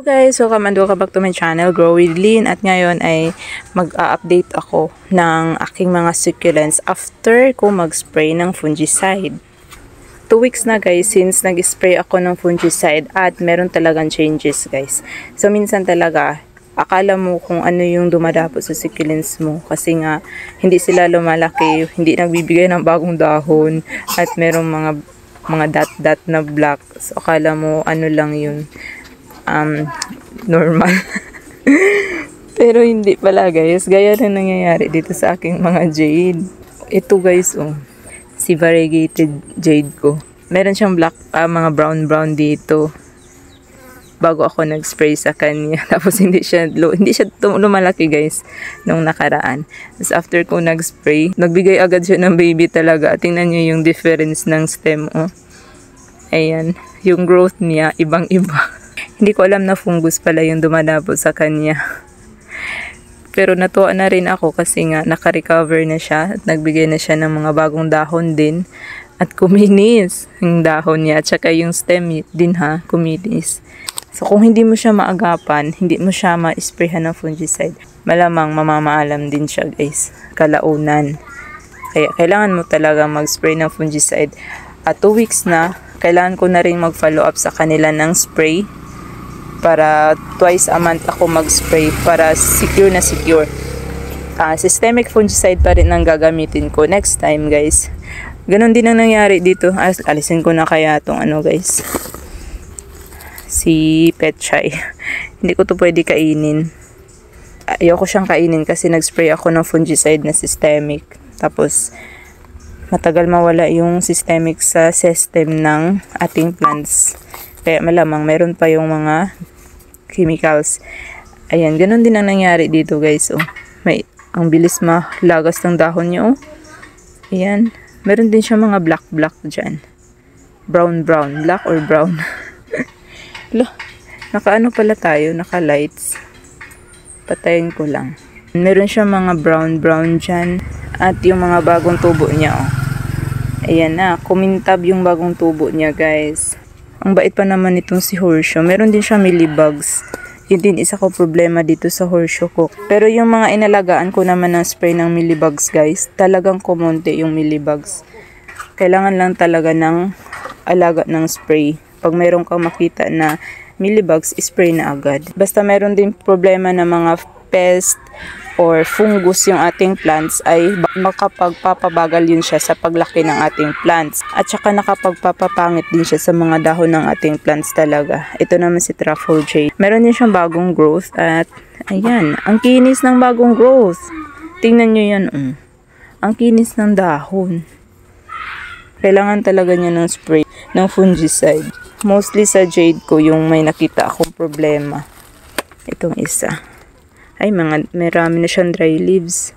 Guys, welcome and welcome back to my channel, Grow with Lynn. At ngayon ay mag-update ako ng aking mga succulents after ko mag-spray ng fungicide. 2 weeks na guys since nag-spray ako ng fungicide at meron talagang changes guys. So minsan talaga akala mo kung ano yung dumadapo sa succulents mo kasi nga hindi sila lumalaki, hindi nagbibigay ng bagong dahon at merong mga dot na black. So akala mo ano lang yun, normal. Pero hindi pala guys, gaya na nangyayari dito sa aking mga jade. Ito guys, si variegated jade ko. Meron siyang black, mga brown dito bago ako nag-spray sa kanya. Tapos hindi siya lumalaki guys nung nakaraan. Tapos after ko nag-spray, nagbigay agad siya ng baby talaga. Tingnan niyo yung difference ng stem. Ayan, yung growth niya ibang-iba. Hindi ko alam na fungus pala yung dumadapo sa kanya. Pero natuwa na rin ako kasi nga naka-recover na siya at nagbigay na siya ng mga bagong dahon din. At kuminis yung dahon niya at saka yung stem din kuminis. So kung hindi mo siya maagapan, hindi mo siya ma-sprayhan ng fungicide, malamang mamamaalam din siya guys, kalaunan. Kaya kailangan mo talaga mag-spray ng fungicide. At 2 weeks na, kailangan ko na rin mag-follow up sa kanila ng spray. Para twice a month ako mag-spray para secure na secure. Systemic fungicide pa rin ang gagamitin ko next time guys. Ganon din ang nangyari dito. Alisin ko na kaya itong guys, si Petchay. Hindi ko to pwede kainin. Ayoko siyang kainin kasi nag-spray ako ng fungicide na systemic. Tapos matagal mawala yung systemic sa system ng ating plants. Kaya malamang meron pa yung mga chemicals. Ayan, ganun din ang nangyari dito guys. Ang bilis malagas ng dahon niya. Ayan, meron din siya mga black dyan. Brown, black or brown. Naka-ano pala tayo, naka-lights. Patayin ko lang. Meron siya mga brown dyan. At yung mga bagong tubo niya. Ayan na, kumintab yung bagong tubo niya guys. Ang bait pa naman itong si horseshoe. Meron din siya mealybugs. Yun din isa ko problema dito sa horseshoe ko. Pero yung mga inalagaan ko naman ng spray ng mealybugs guys, talagang kumonti yung mealybugs. Kailangan lang talaga ng alaga ng spray. Pag meron kang makita na mealybugs, spray na agad. Basta meron din problema na mga pest or fungus yung ating plants ay makapagpapabagal yun siya sa paglaki ng ating plants. At saka nakapagpapapangit din siya sa mga dahon ng ating plants talaga. Ito naman si Truffle Jade. Meron din siyang bagong growth at ayan, ang kinis ng bagong growth. Tingnan nyo yan. Ang kinis ng dahon. Kailangan talaga niya ng spray ng fungicide. Mostly sa jade ko yung may nakita akong problema. Itong isa. Ay, marami na siyang dry leaves.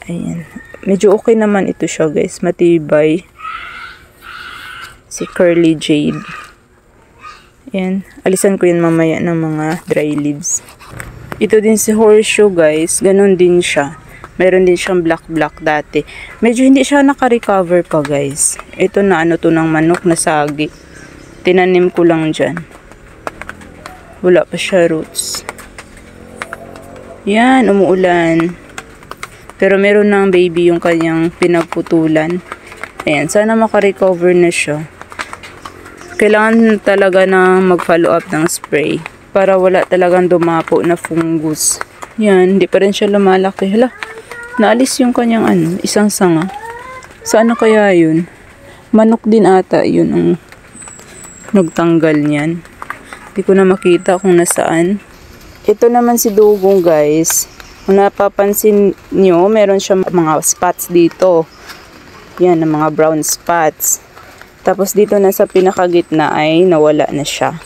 Ayan. Medyo okay naman ito siya guys. Matibay. Si Curly Jade. Ayan. Alisan ko yun mamaya ng mga dry leaves. Ito din si horseshoe guys. Ganon din siya. Meron din siyang black dati. Medyo hindi siya naka-recover pa guys. Ito na to ng manok na sagi. Tinanim ko lang dyan. Wala pa siya roots. Yan, umuulan. Pero meron ng baby yung kanyang pinagputulan. Ayan, sana makarecover na siya. Kailangan talaga na mag-follow up ng spray para wala talagang dumapo na fungus. Yan, hindi pa rin siya lumalaki. Hala, naalis yung kanyang isang sanga. Saan kaya yun? Manok din ata yun ang nagtanggal niyan. Hindi ko na makita kung nasaan. Ito naman si dugong guys. Kung napapansin nyo, meron siya mga spots dito. Yan, mga brown spots. Tapos dito na sa pinakagitna ay nawala na siya.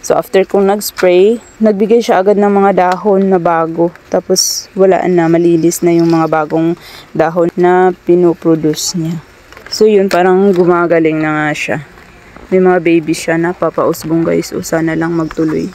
So after kong nag-spray, nagbigay siya agad ng mga dahon na bago. Tapos wala na, malinis na yung mga bagong dahon na pinoproduce niya. So yun, parang gumagaling na nga siya. May mga baby siya na papausbong guys. O sana lang magtuloy.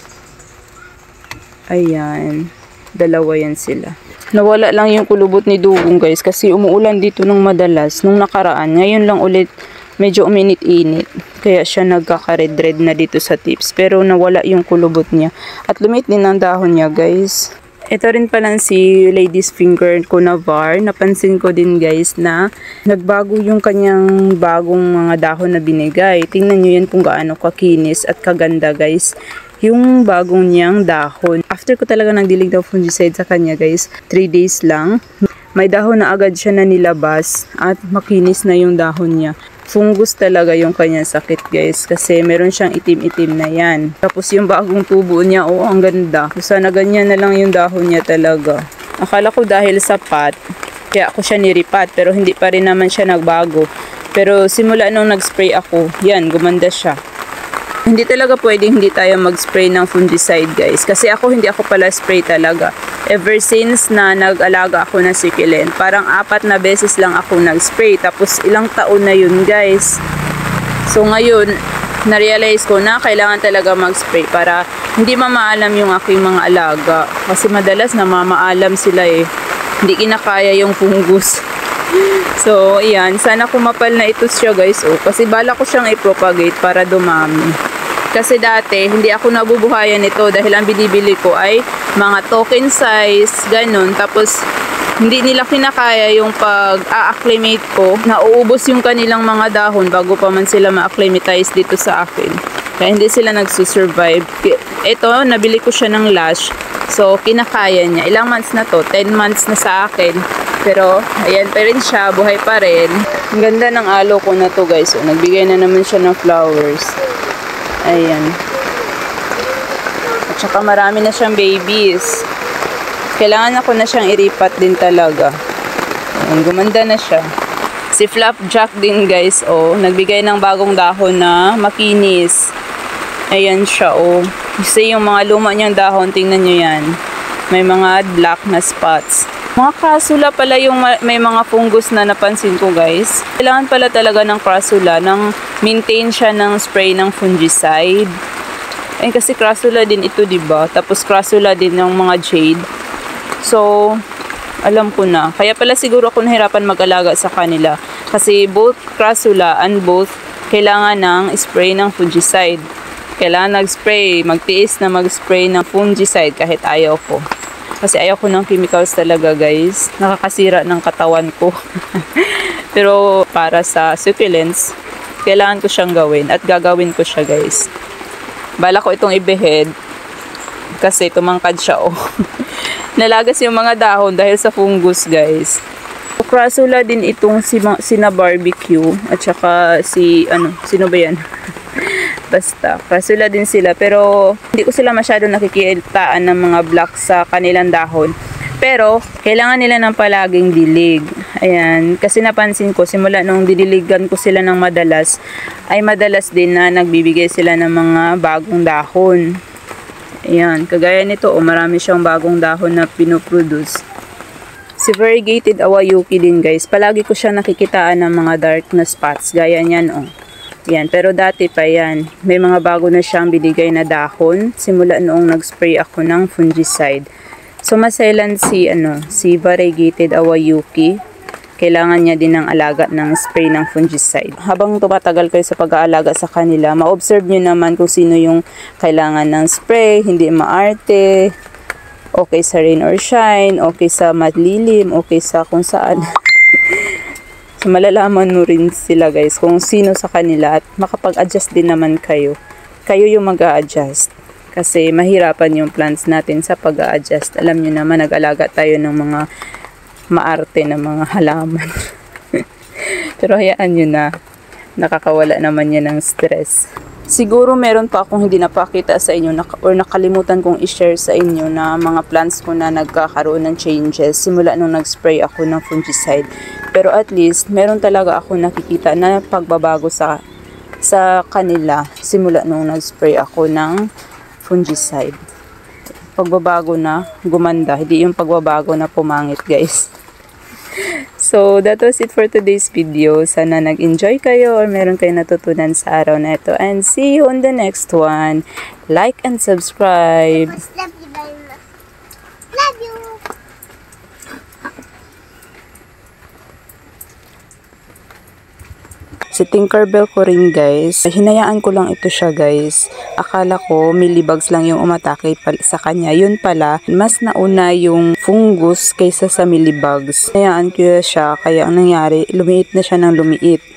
Ayan, dalawa yan sila. Nawala lang yung kulubot ni dugong guys kasi umuulan dito ng madalas nung nakaraan. Ngayon lang ulit medyo uminit-init. Kaya siya nagkaka-red-red na dito sa tips. Pero nawala yung kulubot niya. At lumit din ang dahon niya, guys. Ito rin pala si Lady's Finger Conavar. Napansin ko din, guys, na nagbago yung kanyang bagong mga dahon na binigay. Tingnan nyo yan kung gaano kakinis at kaganda, guys. Yung bagong niyang dahon. After ko talaga nagdilig ng fungicide sa kanya, guys, 3 days lang. May dahon na agad siya na nilabas at makinis na yung dahon niya. Fungus talaga yung kanyang sakit, guys, kasi meron siyang itim-itim na yan. Tapos yung bagong tubo niya, oh, ang ganda. Sana ganyan na lang yung dahon niya talaga. Akala ko dahil sa pot, kaya ako siya niripat, pero hindi pa rin naman siya nagbago. Pero simula nung nag-spray ako, yan, gumanda siya. Hindi talaga pwedeng hindi tayo mag-spray ng fungicide, guys. Kasi hindi ako pala spray talaga. Ever since na nag-alaga ako ng succulent, parang 4 na beses lang ako nag-spray. Tapos ilang taon na yun, guys. So ngayon, na-realize ko na kailangan talaga mag-spray para hindi mamaalam yung aking mga alaga. Kasi madalas namamaalam sila eh. Hindi kinakaya yung fungus. So, ayan. Sana kumapal na ito siya, guys. Oh, kasi bala ko siyang i-propagate para dumami. Kasi dati, hindi ako nabubuhayan nito dahil ang binibili ko ay mga token size, ganun. Tapos, hindi nila kinakaya yung pag-a-acclimate ko. Nauubos yung kanilang mga dahon bago pa man sila ma-acclimatize dito sa akin. Kaya hindi sila nagsusurvive. Ito, nabili ko siya ng lash. So, kinakaya niya. Ilang months na to? 10 months na sa akin. Pero, ayan pa rin siya. Buhay pa rin. Ang ganda ng aloe ko na to, guys. So, nagbigay na naman siya ng flowers. Ayan. At saka marami na siyang babies. Kailangan ako na siyang iripat din talaga. Ayan, gumanda na siya. Si Flapjack din, guys, oh, nagbigay ng bagong dahon na makinis. Ayan siya, oh. Kasi yung mga luma niyang dahon, tingnan nyo yan. May mga black na spots. Mga crasula pala yung may mga fungus na napansin ko, guys. Kailangan pala talaga ng crasula nang maintain siya ng spray ng fungicide. Ayun, kasi crasula din ito, diba? Tapos crasula din ng mga jade. So, alam ko na. Kaya pala siguro ako nahirapan mag-alaga sa kanila. Kasi both crasula and both kailangan ng spray ng fungicide. Kailangan nag-spray, magtiis na mag-spray ng fungicide kahit ayaw ko. Kasi ayaw ko ng chemicals talaga, guys. Nakakasira ng katawan ko. Pero para sa succulents, kailangan ko siyang gawin. At gagawin ko siya, guys. Bala ko itong i-behead. Kasi tumangkad siya, oh. Nalagas yung mga dahon dahil sa fungus, guys. Crasula din itong sina barbecue. At saka sino ba yan? Basta, crasula din sila. Pero, hindi ko sila masyado nakikitaan ng mga black sa kanilang dahon. Pero, kailangan nila ng palaging dilig. Ayan, kasi napansin ko, simula nung didiligan ko sila ng madalas, ay madalas din na nagbibigay sila ng mga bagong dahon. Ayan, kagaya nito, oh, marami siyang bagong dahon na pinoproduce. Si variegated awayuki din, guys. Palagi ko siya nakikitaan ng mga dark na spots. Gaya niyan, oh. Yan, pero dati pa yan. May mga bago na siyang binigay na dahon simula noong nag-spray ako ng fungicide. So maselan si variegated awayuki. Kailangan niya din ng alaga ng spray ng fungicide. Habang tumatagal kayo sa pag-aalaga sa kanila, ma-observe nyo naman kung sino yung kailangan ng spray, hindi maarte, okay sa rain or shine, okay sa matlilim, okay sa kung saan. So, malalaman mo rin sila, guys, kung sino sa kanila at makapag-adjust din naman kayo. Kayo yung mag-a-adjust. Kasi mahirapan yung plants natin sa pag-a-adjust. Alam nyo naman, nag-alaga tayo ng mga maarte na mga halaman. Pero hayaan nyo na, nakakawala naman yan ng stress. Siguro meron pa akong hindi napakita sa inyo or nakalimutan kong i-share sa inyo na mga plants ko na nagkakaroon ng changes simula nung nag-spray ako ng fungicide. Pero at least, meron talaga ako nakikita na pagbabago sa kanila simula nung nag-spray ako ng fungicide. Pagbabago na gumanda, hindi yung pagbabago na pumangit, guys. So, that was it for today's video. Sana nag-enjoy kayo or meron kayo natutunan sa araw na ito. And see you on the next one. Like and subscribe. Love you very much. Love you. Si Tinkerbell ko rin guys, hinayaan ko lang ito siya guys. Akala ko millibugs lang yung umatake sa kanya. Yun pala, mas nauna yung fungus kaysa sa millibugs. Hinayaan ko siya, kaya ang nangyari, lumiit na siya ng lumiit.